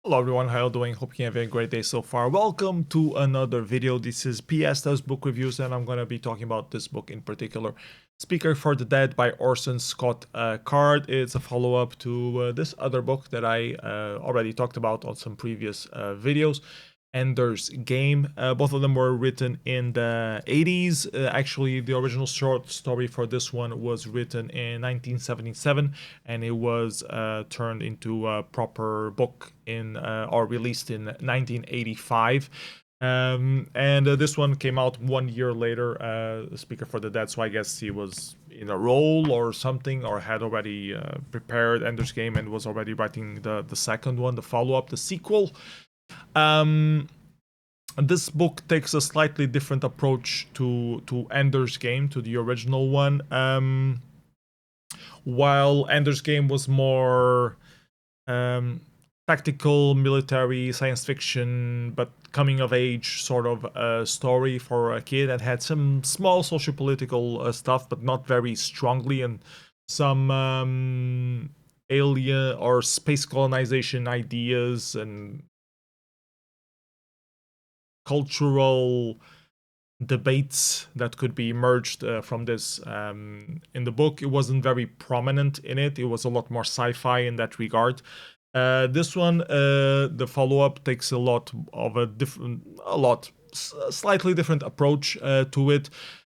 Hello everyone, how are you doing? Hope you're having a great day so far. Welcome to another video. This is PS Does Book Reviews, and I'm going to be talking about this book in particular, Speaker for the Dead by Orson Scott Card. It's a follow-up to this other book that I already talked about on some previous videos, Ender's Game. Both of them were written in the 80s. Actually, the original short story for this one was written in 1977, and it was turned into a proper book or released in 1985. And this one came out 1 year later, Speaker for the Dead, so I guess he was in a role or something, or had already prepared Ender's Game and was already writing the second one, the follow-up, the sequel. This book takes a slightly different approach to Ender's Game, to the original one. While Ender's Game was more tactical, military, science fiction, but coming of age sort of story for a kid, that had some small socio-political stuff, but not very strongly, and some alien or space colonization ideas and cultural debates that could be emerged from this. In the book, it wasn't very prominent in it. It was a lot more sci-fi in that regard. This one, the follow-up, takes a lot of slightly different approach to it.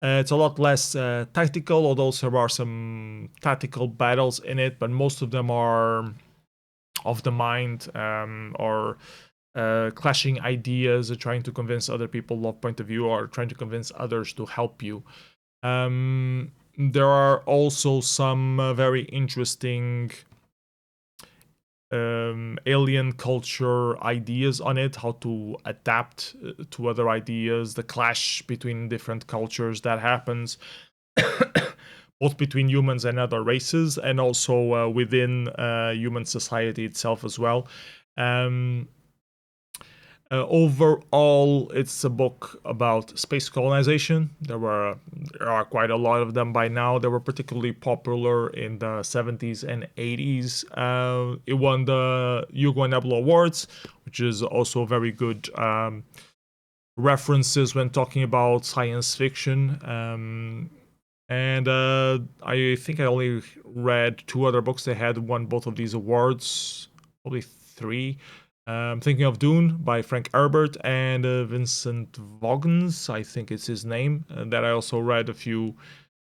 It's a lot less tactical, although there are some tactical battles in it, but most of them are of the mind, or clashing ideas, trying to convince other people of point of view, or trying to convince others to help you. There are also some very interesting alien culture ideas on it, how to adapt to other ideas, the clash between different cultures that happens, both between humans and other races, and also within human society itself as well. Overall, it's a book about space colonization. There are quite a lot of them by now. They were particularly popular in the 70s and 80s. It won the Hugo and Nebula Awards, which is also very good references when talking about science fiction. And I think I only read 2 other books that had won both of these awards, probably 3. I'm thinking of Dune by Frank Herbert and Vincent Vaughns, I think it's his name. That I also read a few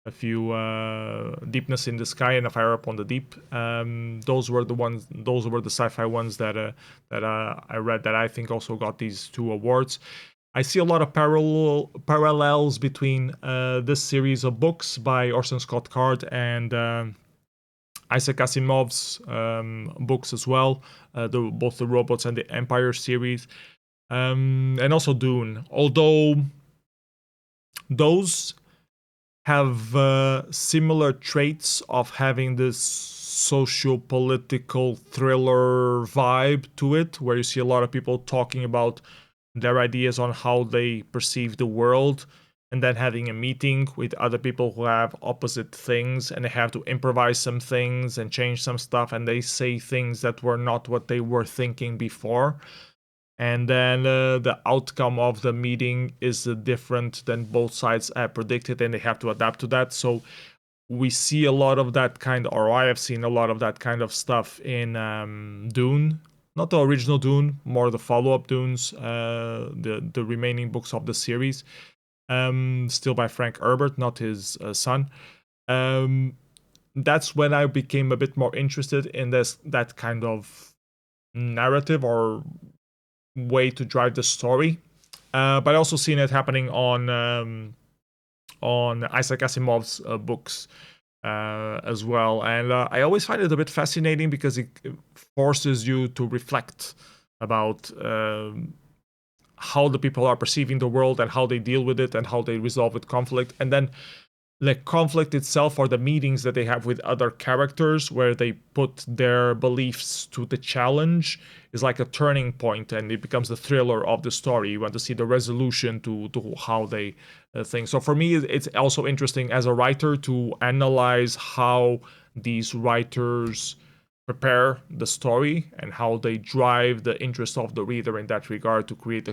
Deepness in the Sky and A Fire Upon the Deep. Those were the sci-fi ones that I read, that I think also got these 2 awards. I see a lot of parallels between this series of books by Orson Scott Card and Isaac Asimov's books as well, both the Robots and the Empire series, and also Dune. Although those have similar traits of having this socio-political thriller vibe to it, where you see a lot of people talking about their ideas on how they perceive the world, and then having a meeting with other people who have opposite things, and they have to improvise some things and change some stuff, and they say things that were not what they were thinking before. And then the outcome of the meeting is different than both sides had predicted, and they have to adapt to that. So we see a lot of that or I have seen a lot of that kind of stuff in Dune. Not the original Dune, more the follow-up Dunes, the remaining books of the series. Still by Frank Herbert, not his son. That's when I became a bit more interested in that kind of narrative or way to drive the story. But I also seen it happening on Isaac Asimov's books as well, and I always find it a bit fascinating because it forces you to reflect about how the people are perceiving the world and how they deal with it and how they resolve with conflict. And then the conflict itself, or the meetings that they have with other characters where they put their beliefs to the challenge, is like a turning point, and it becomes the thriller of the story. You want to see the resolution to how they think. So for me, it's also interesting as a writer to analyze how these writers prepare the story and how they drive the interest of the reader in that regard to create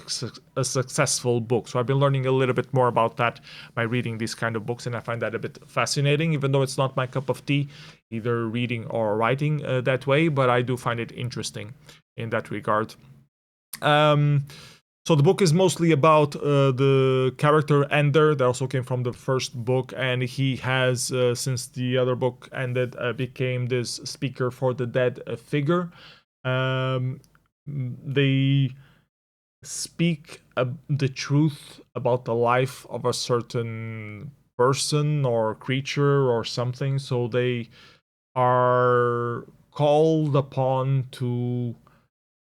a successful book. So I've been learning a little bit more about that by reading these kind of books, and I find that a bit fascinating, even though it's not my cup of tea, either reading or writing that way, but I do find it interesting in that regard. So the book is mostly about the character Ender, that also came from the first book, and he has, since the other book ended, became this speaker for the dead figure. They speak the truth about the life of a certain person or creature or something, so they are called upon to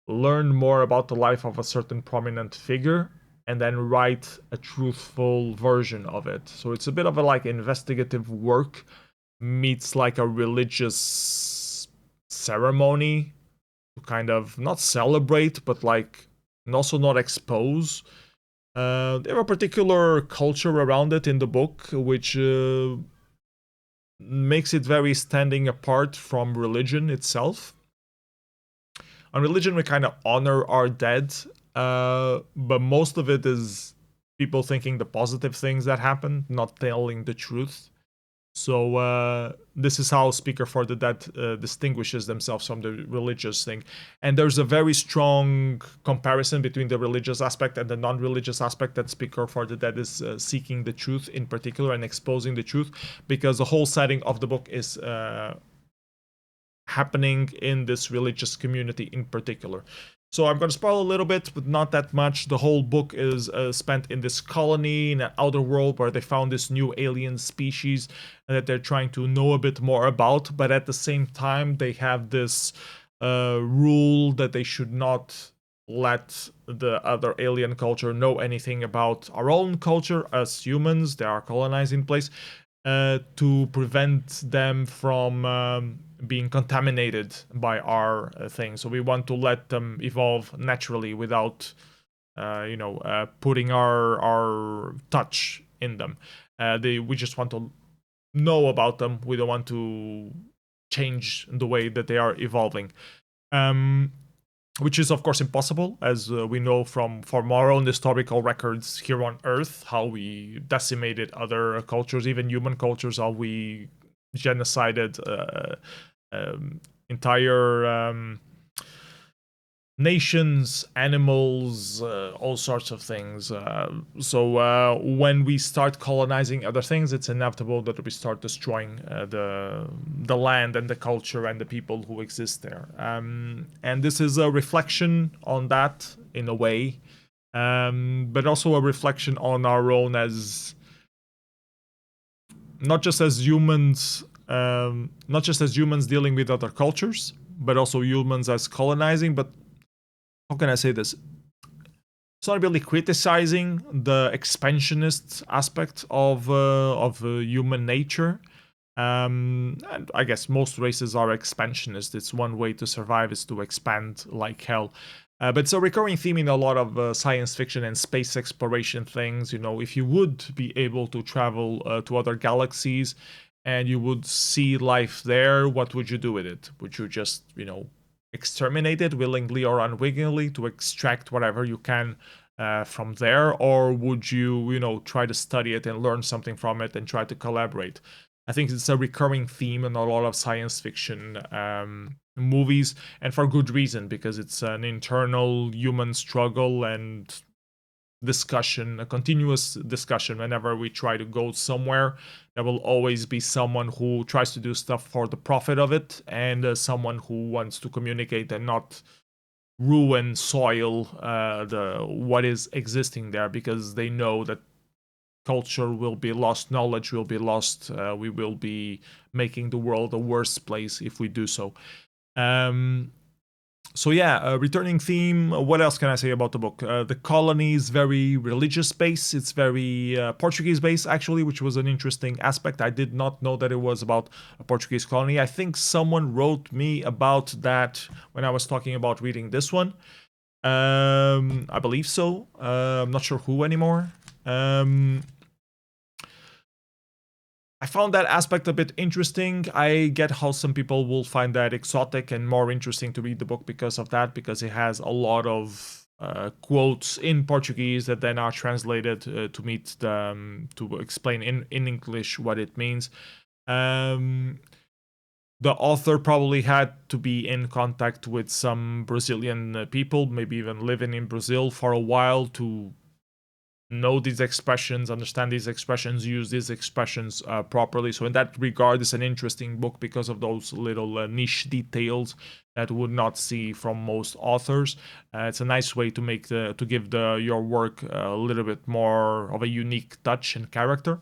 learn more about the life of a certain prominent figure and then write a truthful version of it. So it's a bit of a like investigative work meets like a religious ceremony to kind of not celebrate, but like, and also not expose. They have a particular culture around it in the book, which makes it very standing apart from religion itself. On religion, we kind of honor our dead, but most of it is people thinking the positive things that happen, not telling the truth. So this is how Speaker for the Dead distinguishes themselves from the religious thing. And there's a very strong comparison between the religious aspect and the non-religious aspect, that Speaker for the Dead is seeking the truth in particular and exposing the truth, because the whole setting of the book is happening in this religious community in particular. So I'm going to spoil a little bit, but not that much. The whole book is spent in this colony in an outer world where they found this new alien species that they're trying to know a bit more about. But at the same time, they have this rule that they should not let the other alien culture know anything about our own culture as humans. They are colonizing place to prevent them from being contaminated by our thing. So we want to let them evolve naturally without, putting our touch in them. We just want to know about them. We don't want to change the way that they are evolving. Which is, of course, impossible, as we know from our own historical records here on Earth, how we decimated other cultures, even human cultures, how we genocided entire nations, animals, all sorts of things. So when we start colonizing other things, it's inevitable that we start destroying the land and the culture and the people who exist there. And this is a reflection on that in a way, but also a reflection on our own as not just as humans dealing with other cultures, but also humans as colonizing. But how can I say this? It's not really criticizing the expansionist aspect of human nature. And I guess most races are expansionist. It's one way to survive is to expand like hell. But it's a recurring theme in a lot of science fiction and space exploration things. You know, if you would be able to travel to other galaxies and you would see life there, what would you do with it? Would you just, exterminate it willingly or unwillingly to extract whatever you can from there? Or would you, try to study it and learn something from it and try to collaborate? I think it's a recurring theme in a lot of science fiction movies, and for good reason, because it's an internal human struggle and discussion, a continuous discussion. Whenever we try to go somewhere, there will always be someone who tries to do stuff for the profit of it, and someone who wants to communicate and not soil what is existing there, because they know that culture will be lost, knowledge will be lost, we will be making the world a worse place if we do so. So yeah, a returning theme. What else can I say about the book? The colony is very religious based. It's very Portuguese based, actually, which was an interesting aspect. I did not know that it was about a Portuguese colony. I think someone wrote me about that when I was talking about reading this one. I believe so. I'm not sure who anymore. I I found that aspect a bit interesting. I get how some people will find that exotic and more interesting to read the book because of that, because it has a lot of quotes in Portuguese that then are translated to meet the, to explain in English what it means. The author probably had to be in contact with some Brazilian people, maybe even living in Brazil for a while, to know these expressions, understand these expressions, use these expressions properly. So in that regard, it's an interesting book because of those little niche details that would not see from most authors. It's a nice way to make to give your work a little bit more of a unique touch and character.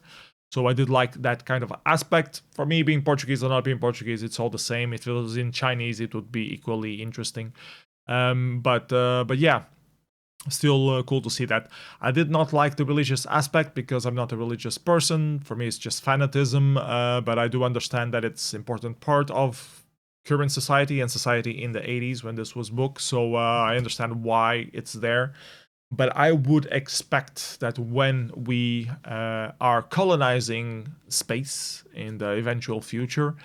So I did like that kind of aspect. For me, being Portuguese or not being Portuguese, it's all the same. If it was in Chinese, it would be equally interesting. But yeah, still cool to see that. I did not like the religious aspect because I'm not a religious person. For me, it's just fanatism. But I do understand that it's an important part of current society and society in the 80s when this was booked. So I understand why it's there. But I would expect that when we are colonizing space in the eventual future,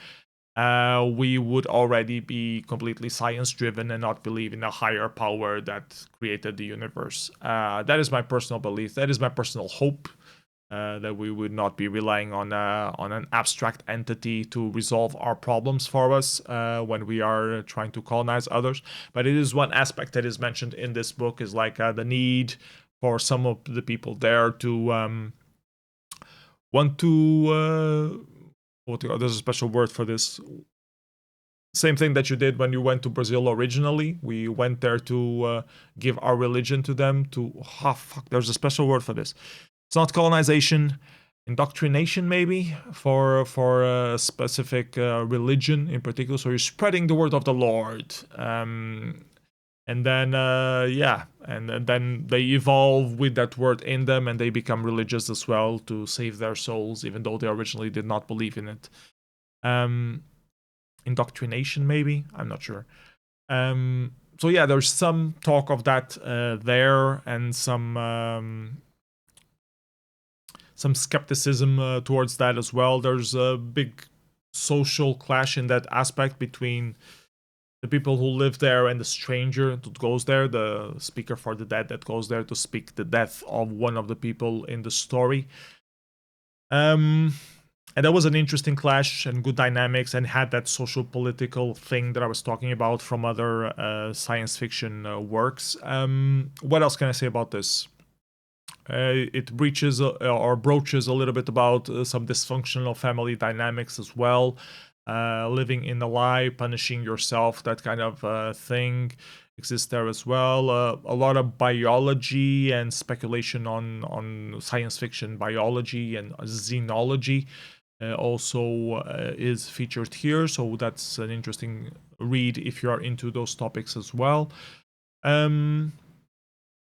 we would already be completely science-driven and not believe in a higher power that created the universe. That is my personal belief. That is my personal hope. That we would not be relying on an abstract entity to resolve our problems for us when we are trying to colonize others. But it is one aspect that is mentioned in this book, is like the need for some of the people there to want to there's a special word for this. Same thing that you did when you went to Brazil originally. We went there to give our religion to them. There's a special word for this. It's not colonization, indoctrination maybe, for a specific religion in particular. So you're spreading the word of the Lord. And then, yeah, and then they evolve with that word in them and they become religious as well to save their souls, even though they originally did not believe in it. Indoctrination maybe, I'm not sure. So yeah, there's some talk of that there, and some skepticism towards that as well. There's a big social clash in that aspect between the people who live there and the stranger that goes there, the speaker for the dead that goes there to speak the death of one of the people in the story. And that was an interesting clash and good dynamics, and had that social political thing that I was talking about from other science fiction works. What else can I say about this? It breaches or broaches a little bit about some dysfunctional family dynamics as well. Living in a lie, punishing yourself, that kind of thing exists there as well. A lot of biology and speculation on science fiction biology and xenology also is featured here. So that's an interesting read if you are into those topics as well.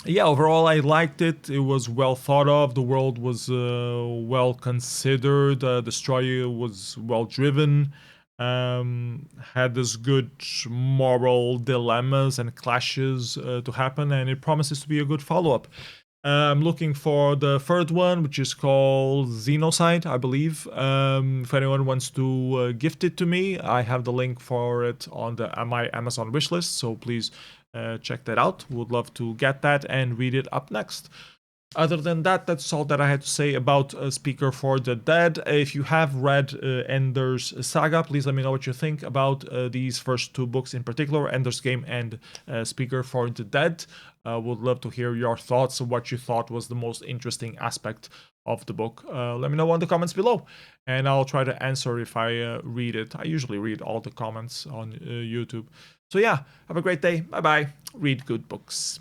Yeah, overall I liked it. It was well thought of. The world was well considered. The story was well driven. Had this good moral dilemmas and clashes to happen, and it promises to be a good follow-up. I'm looking for the third one, which is called Xenocide, I believe. If anyone wants to gift it to me, I have the link for it on my Amazon wishlist, so please check that out. Would love to get that and read it up next. Other than that, that's all that I had to say about Speaker for the Dead. If you have read Ender's Saga, please let me know what you think about these first two books in particular, Ender's Game and Speaker for the Dead. Would love to hear your thoughts on what you thought was the most interesting aspect of the book. Let me know in the comments below, and I'll try to answer if I read it. I usually read all the comments on YouTube. So yeah, have a great day. Bye-bye. Read good books.